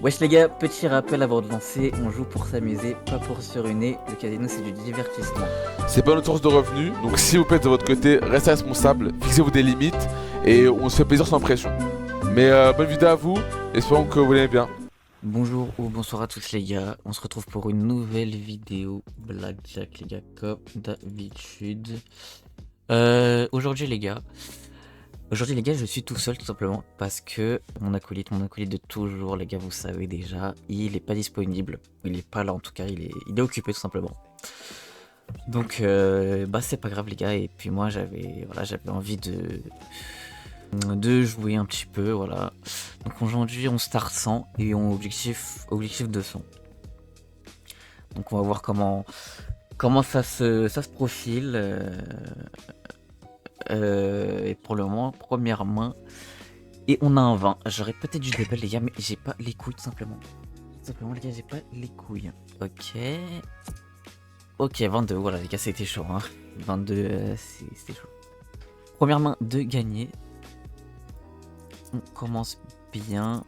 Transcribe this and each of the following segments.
Wesh les gars, petit rappel avant de lancer, on joue pour s'amuser, pas pour se ruiner. Le casino c'est du divertissement. C'est pas notre source de revenus, donc s'il vous plaît de votre côté, restez responsable, fixez-vous des limites et on se fait plaisir sans pression. Mais bonne vidéo à vous, espérons que vous l'aimez bien. Bonjour ou bonsoir à tous les gars, on se retrouve pour une nouvelle vidéo Blackjack les gars, comme d'habitude. Aujourd'hui les gars, je suis tout seul tout simplement parce que mon acolyte de toujours les gars, vous savez déjà, il est pas disponible. Il est pas là en tout cas, il est occupé tout simplement. Donc bah c'est pas grave les gars, et puis moi j'avais envie de jouer un petit peu, voilà. Donc aujourd'hui on start 100 et on objectif 200. Donc on va voir comment ça se profile. Et pour le moment, première main. Et on a un 20. J'aurais peut-être dû double les gars, mais j'ai pas les couilles tout simplement. Tout simplement les gars, j'ai pas les couilles. Ok. Ok, 22, voilà les gars, c'était chaud. Hein. 22, c'était chaud. Première main de gagner. On commence bien.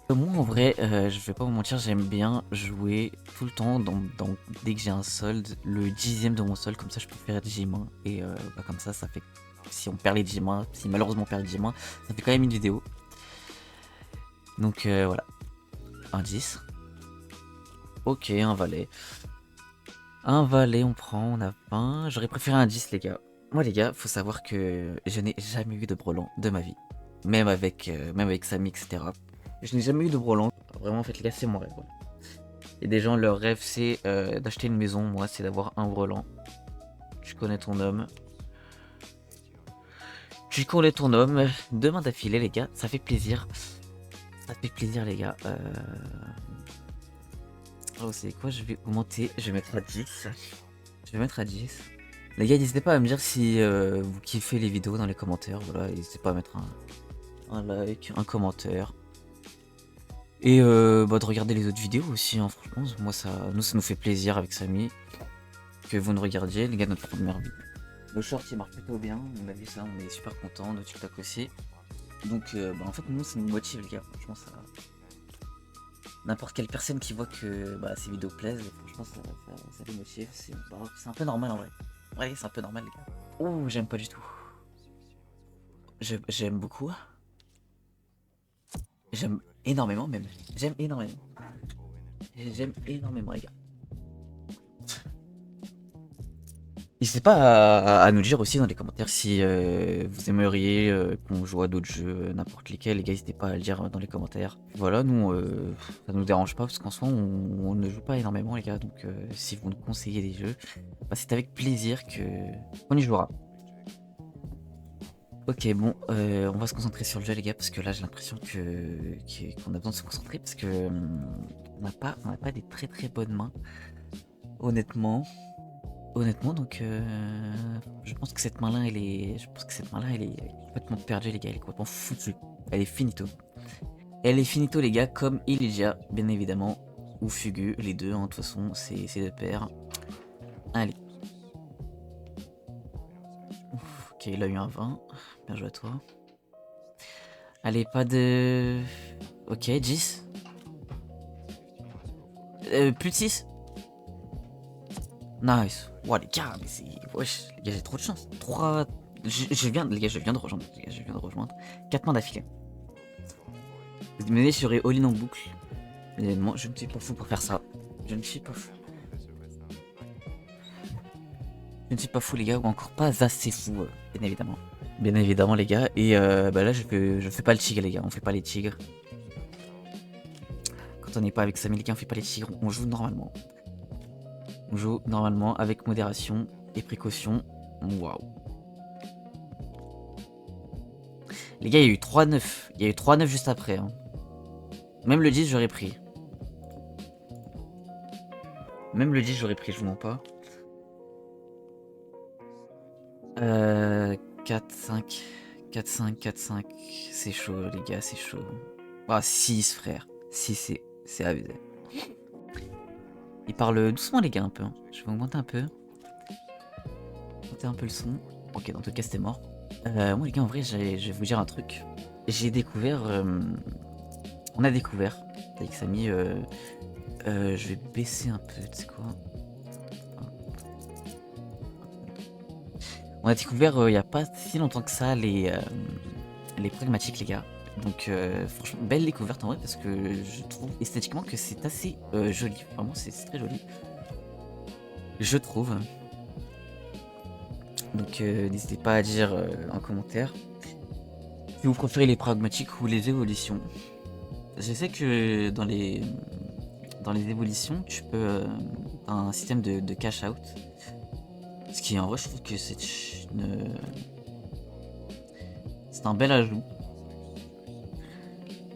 Moi en vrai, je vais pas vous mentir, j'aime bien jouer tout le temps dès que j'ai un solde, le 10ème de mon solde, comme ça je peux faire 10 mains. Et bah, comme ça fait, si on perd les 10 mains, si malheureusement on perd les 10 mains, ça fait quand même une vidéo. Donc voilà, un 10. Ok, un valet. Un valet, on prend, on a 20. J'aurais préféré un 10 les gars. Moi les gars, faut savoir que je n'ai jamais eu de brelan de ma vie. Même avec Samy, etc. Je n'ai jamais eu de brelan. Vraiment, en fait, les gars, c'est mon rêve. Voilà. Et des gens, leur rêve, c'est d'acheter une maison. Moi, c'est d'avoir un brelan. Tu connais ton homme. Tu connais ton homme. 2 mains d'affilée, les gars. Ça fait plaisir. Ça fait plaisir, les gars. Oh, c'est quoi? Je vais augmenter. Je vais mettre à 10. Je vais mettre à 10. Les gars, n'hésitez pas à me dire si vous kiffez les vidéos dans les commentaires. Voilà, n'hésitez pas à mettre un like, un commentaire. Et bah, de regarder les autres vidéos aussi, hein, franchement, moi ça nous fait plaisir avec Samy que vous nous regardiez, les gars, notre première vidéo. Le short il marche plutôt bien, on a vu ça, on est super content, le TikTok aussi. Donc bah, en fait nous ça nous motive les gars, franchement ça. N'importe quelle personne qui voit que bah, ces vidéos plaisent, franchement ça les motive, c'est un peu normal en vrai. Ouais, c'est un peu normal les gars. Oh, j'aime pas du tout. J'aime beaucoup. J'aime énormément même. J'aime énormément. J'aime énormément les gars. N'hésitez pas à nous dire aussi dans les commentaires si vous aimeriez qu'on joue à d'autres jeux, n'importe lesquels. Les gars, n'hésitez pas à le dire dans les commentaires. Voilà, nous, ça nous dérange pas parce qu'en soi, on ne joue pas énormément, les gars. Donc, si vous nous conseillez des jeux, bah, c'est avec plaisir qu'on y jouera. Ok, bon, on va se concentrer sur le jeu, les gars, parce que là, j'ai l'impression qu'on a besoin de se concentrer parce que on n'a pas des très très bonnes mains, honnêtement. Donc je pense que cette main-là, elle est complètement perdue, les gars. Elle est complètement foutue. Elle est finito. Elle est finito, les gars, comme Elysia, bien évidemment, ou Fugu, les deux. Hein, de toute façon, c'est deux paires. Allez. Ouf, ok, il a eu un 20. Bien joué à toi. Allez, pas de. Ok, 10. Plus de 6. Nice. Wow, les gars, mais c'est. Wesh, les gars, j'ai trop de chance. 3. Les gars, je viens de rejoindre. Les gars, je viens de rejoindre. 4 mains d'affilée. Vous menez sur all-in en boucle. Mais moi, je ne suis pas fou pour faire ça. Je ne suis pas fou. Je ne suis pas fou, les gars, ou encore pas assez fou, bien évidemment. Bien évidemment, les gars. Et bah là, je fais pas le tigre, les gars. On fait pas les tigres. Quand on n'est pas avec Samy, les gars, on fait pas les tigres. On joue normalement. On joue normalement avec modération et précaution. Waouh. Les gars, il y a eu 3-9. Il y a eu 3-9 juste après. Hein. Même le 10, j'aurais pris. Même le 10, j'aurais pris, je vous mens pas. 4, 5. 4, 5, 4, 5. C'est chaud, les gars, c'est chaud. Ah, 6, frère. 6, c'est abusé. Il parle doucement, les gars, un peu. Hein. Je vais augmenter un peu. Augmenter un peu le son. Ok, dans tout cas, c'était mort. Moi, les gars, en vrai, je vais vous dire un truc. J'ai découvert On a découvert avec Samy. Je vais baisser un peu, tu sais quoi. On a découvert il n'y a pas si longtemps que ça les pragmatiques, les gars. Donc franchement, belle découverte en vrai parce que je trouve esthétiquement que c'est assez joli. Vraiment, c'est très joli. Je trouve. Donc n'hésitez pas à dire en commentaire si vous préférez les pragmatiques ou les évolutions. Je sais que dans les évolutions, tu peux un système de cash out. Ce qui en vrai, je trouve que c'est un bel ajout.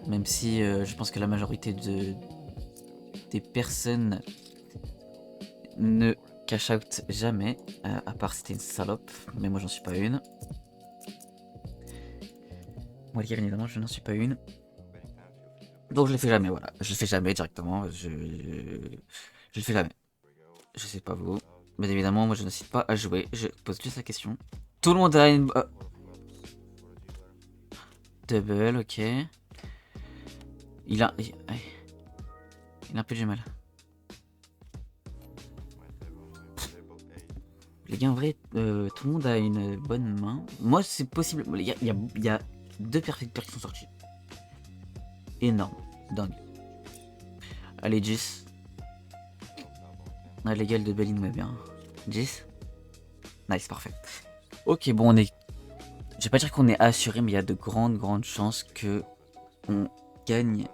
Même si je pense que la majorité des personnes ne cash out jamais, à part si t'es une salope, mais moi j'en suis pas une. Moi les gars, évidemment, je n'en suis pas une. Donc je le fais jamais, voilà. Je le fais jamais directement, je le fais jamais. Je sais pas vous. Bien évidemment, moi je n'incite pas à jouer, je pose juste la question. Tout le monde a une... Double, ok. Il a un peu du mal. Les gars, en vrai, tout le monde a une bonne main. Moi, c'est possible. Les gars, il y a 2 perfect pairs qui sont sortis. Énorme. Dingue. Allez, 10. Ah, les gars, le double, il me bien. 10. Nice, parfait. Ok, bon, on est... Je vais pas dire qu'on est assuré, mais il y a de grandes chances que on gagne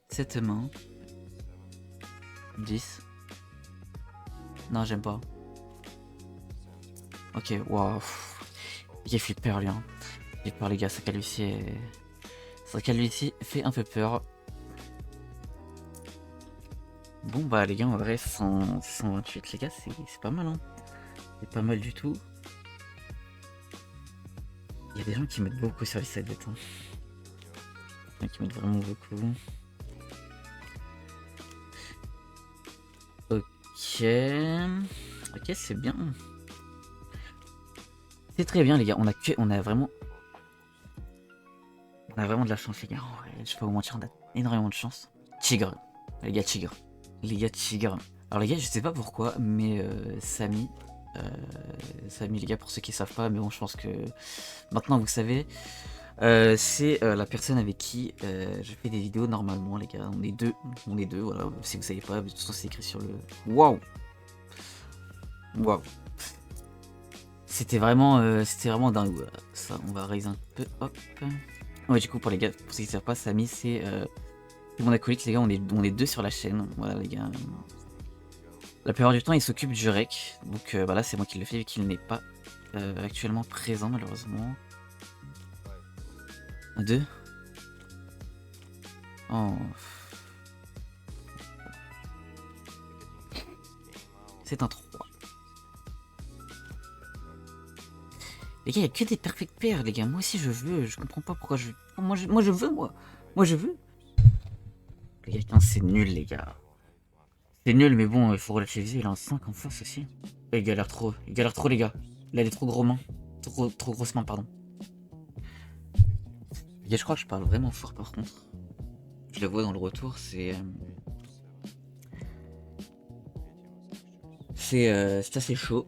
cette main. 10. Non, j'aime pas. Ok, waouh. Il fait peur, lui. Hein. Il fait peur, les gars. Sa calvitie fait un peu peur. Bon, bah, les gars, en vrai, 128, les gars, c'est pas mal. Hein. C'est pas mal du tout. Il y a des gens qui mettent beaucoup sur les sidebets. Hein. Il y en a qui mettent vraiment beaucoup. Ok, c'est bien. C'est très bien, les gars. On a vraiment de la chance, les gars. Je vais pas vous mentir, on a énormément de chance. Tigre. Les gars, tigre. Alors, les gars, je sais pas pourquoi, mais Samy, les gars, pour ceux qui savent pas, mais bon, je pense que maintenant vous savez, c'est la personne avec qui je fais des vidéos normalement, les gars. On est deux, voilà. Si vous savez pas, de toute façon, c'est écrit sur le. Waouh! C'était vraiment dingue. Voilà. Ça, on va raise un peu. Hop. Ouais, du coup, pour les gars, pour ceux qui savent pas, Samy, c'est mon acolyte, les gars. On est 2 sur la chaîne. Voilà, les gars. La plupart du temps, il s'occupe du rec. Donc voilà, c'est moi qui le fais vu qu'il n'est pas actuellement présent, malheureusement. 2. Oh. C'est un 3. Les gars, il n'y a que des perfect pairs, les gars. Moi aussi, je veux. Je comprends pas pourquoi je... Moi, je veux, moi. Moi, je veux. Les gars, putain, c'est nul, les gars. C'est nul, mais bon, il faut relativiser. Il a un 5 en face aussi. Il galère trop, les gars. Il a des trop gros mains. Trop grosses mains, pardon. Les gars, je crois que je parle vraiment fort, par contre. Je le vois dans le retour, c'est assez chaud.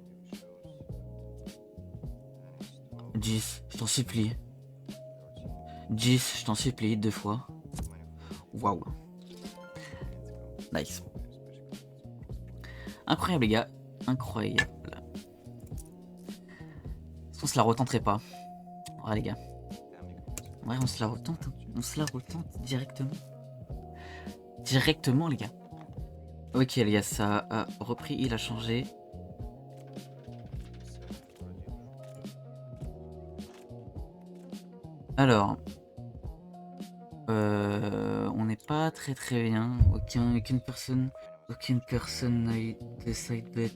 10, je t'en supplie. 10, je t'en supplie, 2 fois. Waouh. Nice. Incroyable, les gars. Incroyable. On se la retenterait pas. Ouais, les gars. Ouais, on se la retente. Hein. On se la retente directement. Directement, les gars. Ok, les gars, ça a repris, il a changé. Alors, on n'est pas très bien. Aucune personne n'a eu de side bet.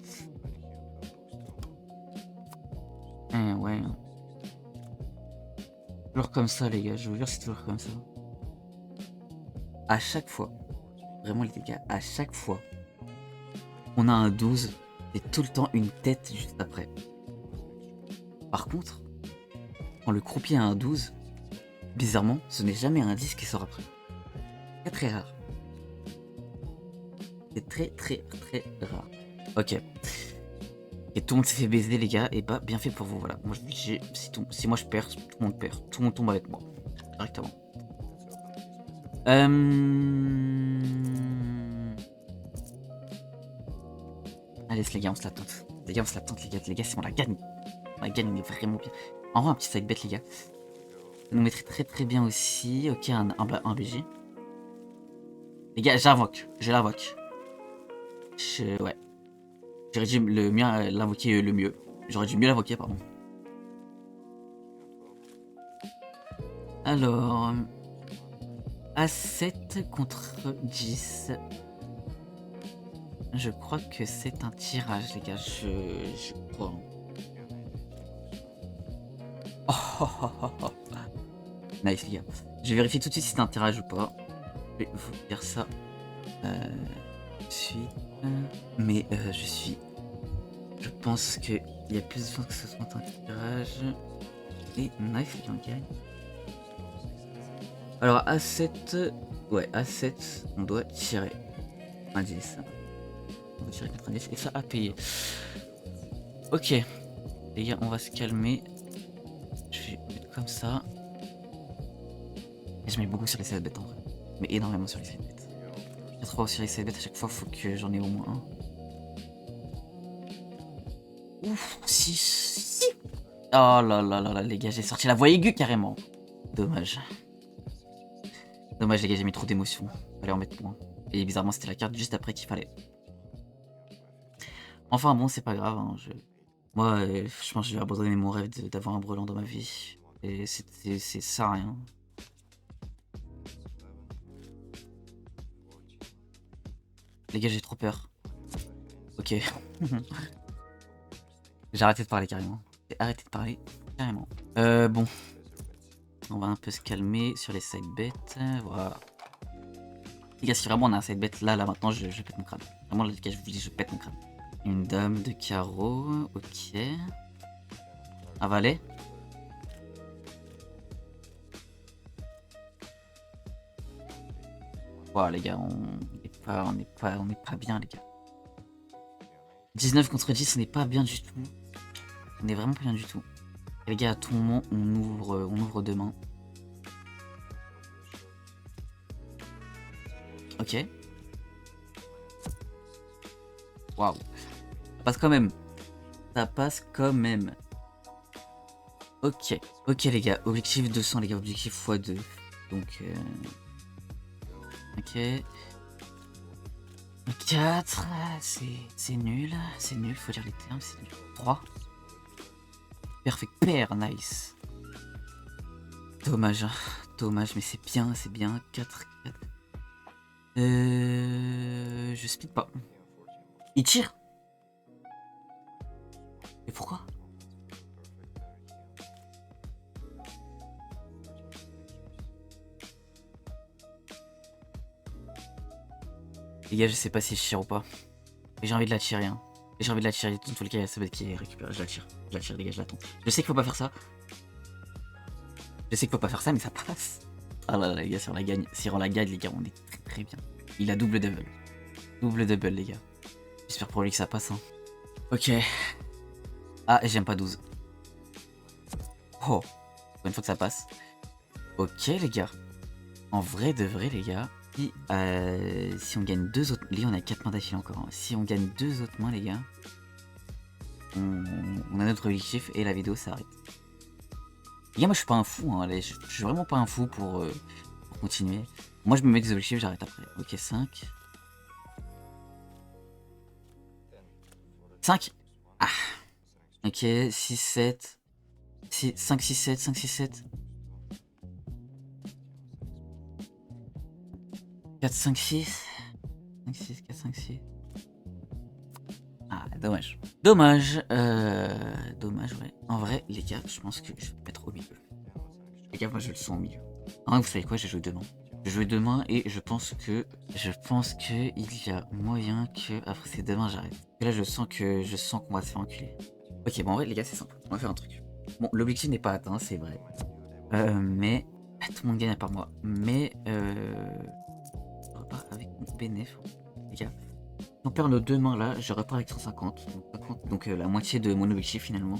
Ouais. Toujours comme ça, les gars. Je vous jure, c'est toujours comme ça. À chaque fois, vraiment les gars, à chaque fois, on a un 12 et tout le temps une tête juste après. Par contre, quand le croupier a un 12, bizarrement, ce n'est jamais un 10 qui sort après. Très très rare. C'est très très très rare. Ok. Et tout le monde s'est fait baiser les gars, et bah bien fait pour vous, voilà. Moi si moi je perds, tout le monde perd. Tout le monde tombe avec moi. Directement. Allez les gars, on se la tente. Les gars, on se la tente les gars, si on la gagne. On la gagne, on est vraiment bien. En vrai, un petit side bet les gars. Ça nous mettrait très très bien aussi. Ok, un BG. Les gars, j'invoque. Je l'invoque. Ouais. J'aurais dû l'invoquer le mieux. J'aurais dû mieux l'invoquer, pardon. Alors... A7 contre 10. Je crois que c'est un tirage, les gars. Je crois. Oh. Nice, les gars. Je vais vérifier tout de suite si c'est un tirage ou pas. Je vais vous dire ça. Suite. Mais je pense qu'il y a plus de chances que ce soit un tirage. Et nice, on gagne. Alors A7. Ouais, A7, on doit tirer un 10. On doit tirer 90 et ça a payé. Ok. Les gars, on va se calmer. Je vais mettre comme ça. Et je mets beaucoup sur les side bêtes en vrai. Mais énormément sur les side bêtes. 4 sur les side bêtes à chaque fois, faut que j'en ai au moins un. Ouf, 6. Oh là là, les gars, j'ai sorti la voix aiguë carrément. Dommage. Dommage les gars, j'ai mis trop d'émotions. Fallait en mettre moins. Et bizarrement, c'était la carte juste après qu'il fallait. Enfin bon, c'est pas grave. Hein, moi, je pense que je vais abandonner mon rêve d'avoir un brelan dans ma vie. Et c'est ça rien. Les gars, j'ai trop peur. Ok. J'ai arrêté de parler carrément. J'ai arrêté de parler carrément. Bon. On va un peu se calmer sur les side bets. Voilà. Les gars, si vraiment on a un side bet là maintenant, je pète mon crâne. Vraiment, les gars, je vous dis, je pète mon crâne. Une dame de carreau. Ok. Un valet. Voilà, les gars, on n'est pas bien, les gars. 19 contre 10, on n'est pas bien du tout. On est vraiment pas bien du tout. Et les gars, à tout moment, on ouvre demain. Ok. Waouh. Ça passe quand même. Ça passe quand même. Ok. Ok, les gars. Objectif 200, les gars. Objectif x2. Donc... Ok. 4. C'est nul. C'est nul, faut dire les termes. C'est nul. 3. Perfect pair, nice. Dommage. Dommage, mais c'est bien, c'est bien. 4. Je split pas. Il tire. Mais pourquoi? Les gars, je sais pas si je tire ou pas. Et j'ai envie de la tirer. Hein. Et j'ai envie de la tirer. Dans tous les cas, ça va être qui est récupéré. Je la tire. Je la tire, les gars, je l'attends. Je sais qu'il faut pas faire ça. Je sais qu'il faut pas faire ça, mais ça passe. Ah là là, les gars, si on la gagne, les gars, on est très très bien. Il a double double. Double double, les gars. J'espère pour lui que ça passe. Hein. Ok. Ah, j'aime pas 12. Oh. Une fois que ça passe. Ok, les gars. En vrai de vrai, les gars. Si on gagne 2 autres... Là, on a 4 mains d'affilée encore. Hein. Si on gagne 2 autres mains, les gars, on a notre objectif et la vidéo s'arrête. Les gars, moi, je suis pas un fou. Hein. Je suis vraiment pas un fou pour continuer. Moi, je me mets des objectifs, j'arrête après. Ok, 5. 5. Ah. Ok, 6, 7. 5, 6, 7, 5, 6, 7. 4, 5, 6. 5, 6, 4, 5, 6. Ah, dommage. Dommage. Dommage, ouais. En vrai, les gars, je pense que je vais mettre au milieu. Les gars, moi, je le sens au milieu. Ah, vous savez quoi, j'ai joué demain. Je vais jouer demain et je pense que il y a moyen que après c'est demain j'arrête. Et là je sens qu'on va se faire enculer. Ok, bon en vrai les gars c'est simple, on va faire un truc. Bon l'objectif n'est pas atteint, c'est vrai. Mais tout le monde gagne à part moi. Mais bénéf, les gars. Si on perd nos 2 mains là, je repars avec 150. Donc la moitié de mon objectif finalement.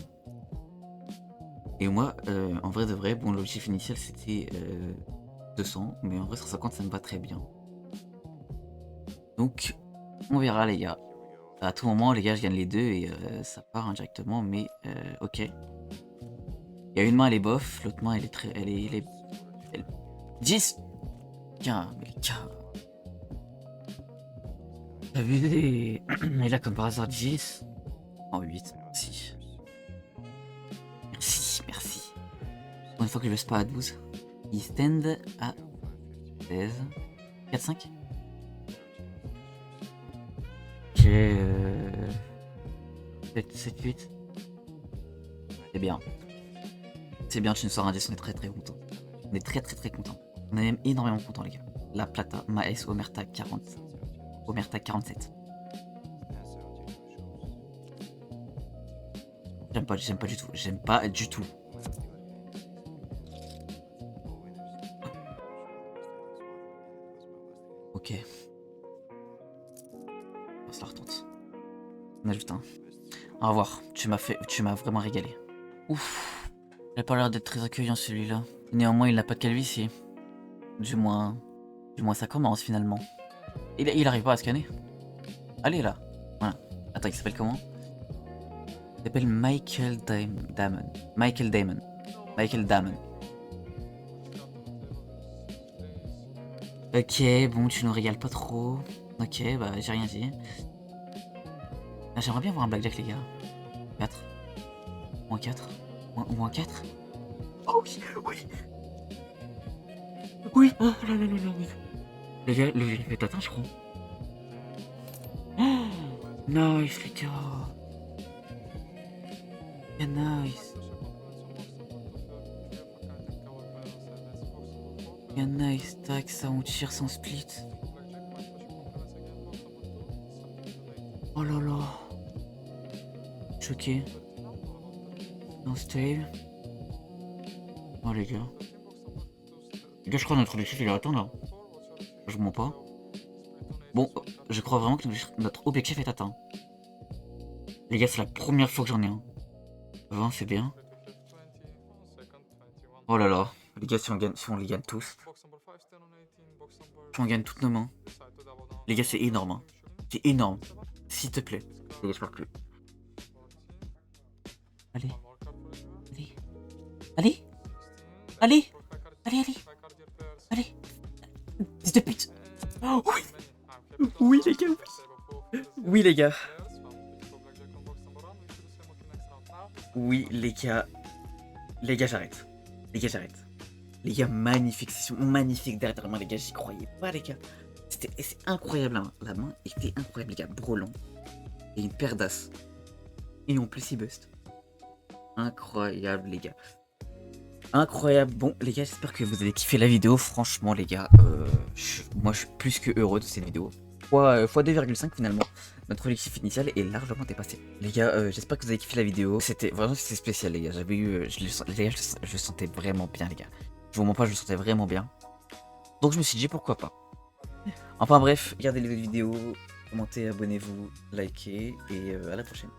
Et moi, en vrai de vrai, bon, l'objectif initial c'était 200, mais en vrai 150 ça me va très bien. Donc, on verra les gars. À tout moment, les gars, je gagne les deux et ça part indirectement, mais ok. Il y a une main, elle est bof, l'autre main, elle est très. Elle est. 10 Tiens, mais tiens. T'as vu les. Et là, comme par hasard, 10 en 8, merci. Merci. Pour une fois que je baisse pas à 12. Il stand à 16. 4, 5 Ok. 7, 8. C'est bien. C'est bien, tu nous sors un 10, on est très content. On est très content. On est même énormément content les gars. La Plata, Maes, Omerta 40. Omerta 47. J'aime pas du tout. J'aime pas du tout. Ok. On se la retente. On ajoute un. Au revoir. Tu m'as vraiment régalé. Ouf. Il a pas l'air d'être très accueillant celui-là. Néanmoins, il n'a pas de calvitie. Du moins ça commence finalement. Il arrive pas à scanner. Allez là. Voilà. Attends, il s'appelle comment? Il s'appelle Michael Damon. Michael Damon. Ok, bon, tu nous régales pas trop. Ok, bah j'ai rien dit. Ah, j'aimerais bien voir un blackjack les gars. 4. Moins 4. Moins 4. Oh oui. Oui. Oh là. Les gars, le fait atteint je crois. Oh, nice les gars. Yeah, nice. Yeah, nice. Tac, ça on tire sans split. Oh là là. Choqué. Non stable. Oh les gars. Les gars, je crois que notre objectif il est atteint là. Je mens pas. Bon, je crois vraiment que notre objectif est atteint. Les gars, c'est la première fois que j'en ai un. 20, c'est bien. Oh là là. Les gars, si on les gagne tous. Si on gagne toutes nos mains. Les gars, c'est énorme. Hein. C'est énorme. S'il te plaît. Les gars, je parle plus. Allez. Fils de pute. Oh, oui. Oui, les gars. Oui, les gars. Oui, les gars. Les gars, j'arrête. Les gars, magnifique session. Magnifique derrière moi, les gars. J'y croyais pas, les gars. C'est incroyable, hein. La main était incroyable, les gars. Brelan. Et une paire d'as. Et en plus, il bust. Incroyable, les gars. Incroyable. Bon, les gars, j'espère que vous avez kiffé la vidéo. Franchement, les gars, moi, je suis plus que heureux de cette vidéo. Fois 2,5 finalement. Notre objectif initial est largement dépassé. Les gars, j'espère que vous avez kiffé la vidéo. C'était spécial, les gars. J'avais eu, les gars, je le sentais vraiment bien, les gars. Je vous mens pas, je le sentais vraiment bien. Donc je me suis dit pourquoi pas. Enfin bref, regardez les vidéos, commentez, abonnez-vous, likez et à la prochaine.